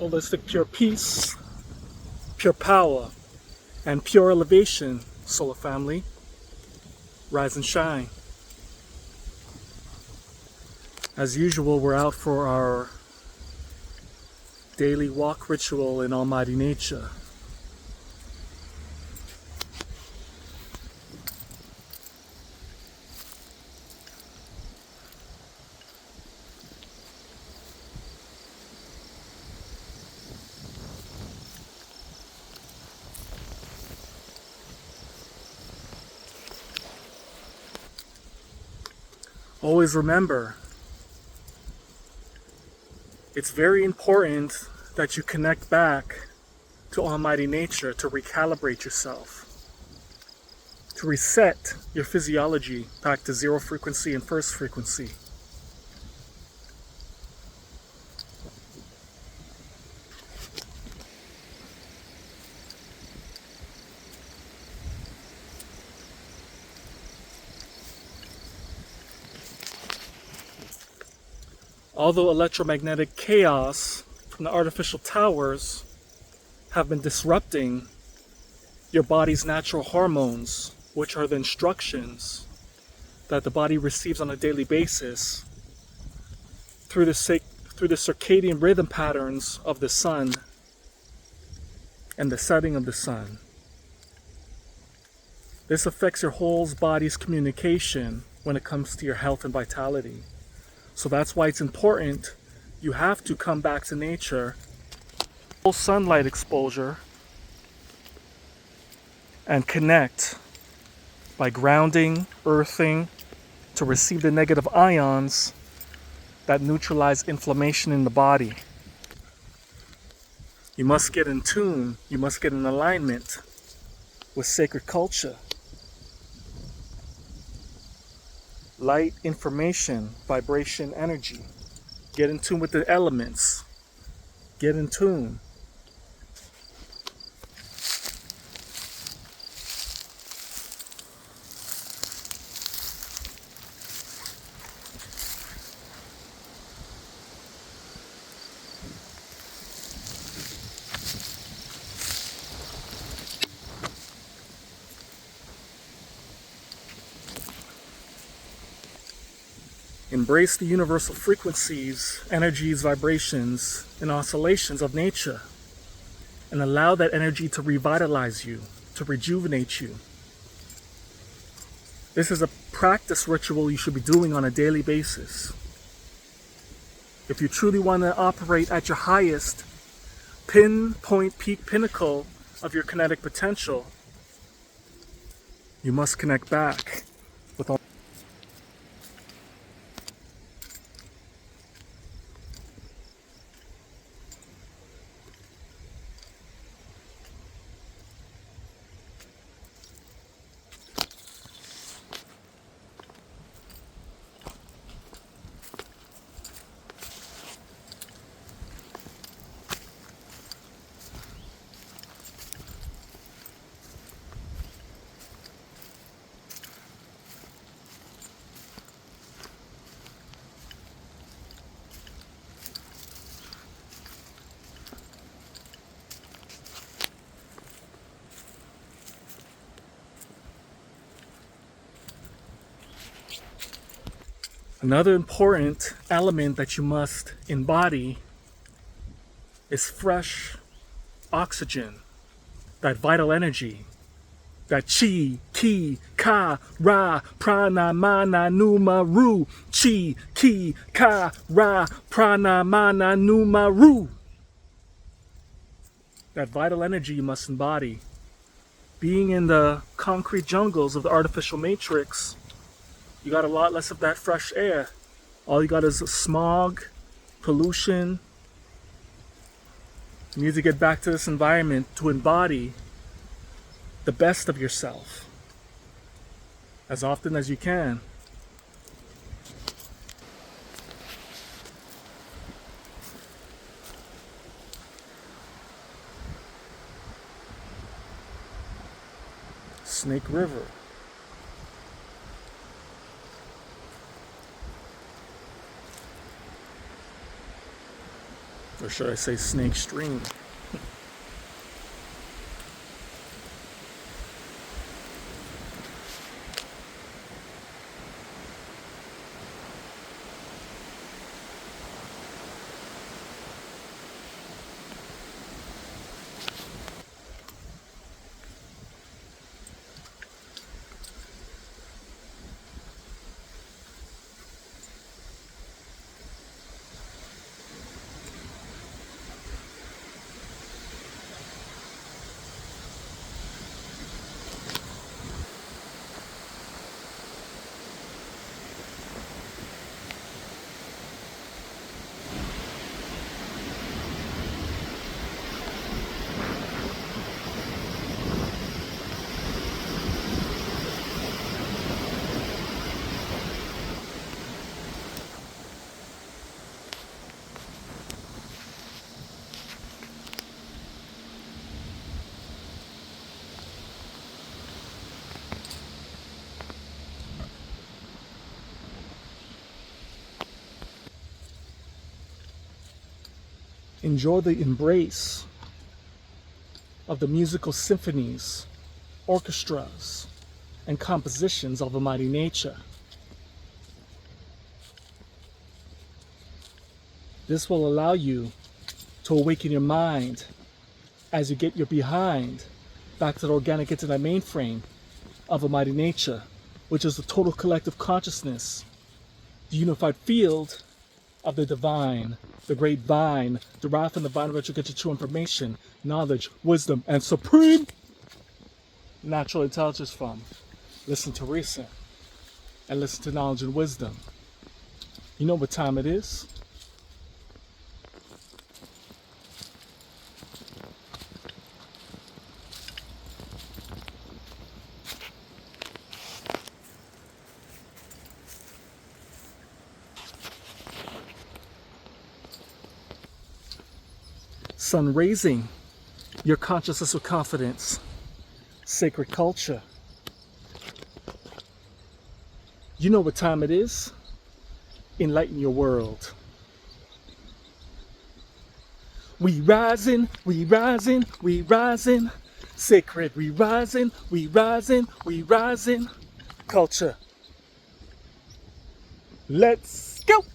holistic pure peace, pure power, and pure elevation, solar family. Rise and shine. As usual, we're out for our daily walk ritual in Almighty Nature. Always remember, it's very important that you connect back to Almighty Nature to recalibrate yourself, to reset your physiology back to zero frequency and first frequency. Although electromagnetic chaos from the artificial towers have been disrupting your body's natural hormones, which are the instructions that the body receives on a daily basis through the circadian rhythm patterns of the sun and the setting of the sun. This affects your whole body's communication when it comes to your health and vitality. So that's why it's important you have to come back to nature, full sunlight exposure, and connect by grounding, earthing, to receive the negative ions that neutralize inflammation in the body. You must get in tune, you must get in alignment with sacred culture. Light, information, vibration, energy. Get in tune with the elements. Get in tune. Embrace the universal frequencies, energies, vibrations, and oscillations of nature, and allow that energy to revitalize you, to rejuvenate you. This is a practice ritual you should be doing on a daily basis. If you truly want to operate at your highest pinpoint peak pinnacle of your kinetic potential, you must connect back with all. Another important element that you must embody is fresh oxygen, that vital energy, that chi, ki, ka, ra, prana, mana, numa, ru, chi, ki, ka, ra, prana, mana, numa, ru. That vital energy you must embody. Being in the concrete jungles of the artificial matrix, you got a lot less of that fresh air. All you got is smog, pollution. You need to get back to this environment to embody the best of yourself as often as you can. Snake River. Or should I say snake stream? Enjoy the embrace of the musical symphonies, orchestras, and compositions of Almighty Nature. This will allow you to awaken your mind as you get your behind back to the organic internet mainframe of Almighty Nature, which is the total collective consciousness, the unified field of the divine, the great vine, derived from the vine which you get your true information, knowledge, wisdom, and supreme natural intelligence from. Listen to reason and listen to knowledge and wisdom. You know what time it is? Sun raising your consciousness with confidence. Sacred culture. You know what time it is? Enlighten your world. We rising, we rising, we rising. Sacred, we rising, we rising, we rising. Culture. Let's go!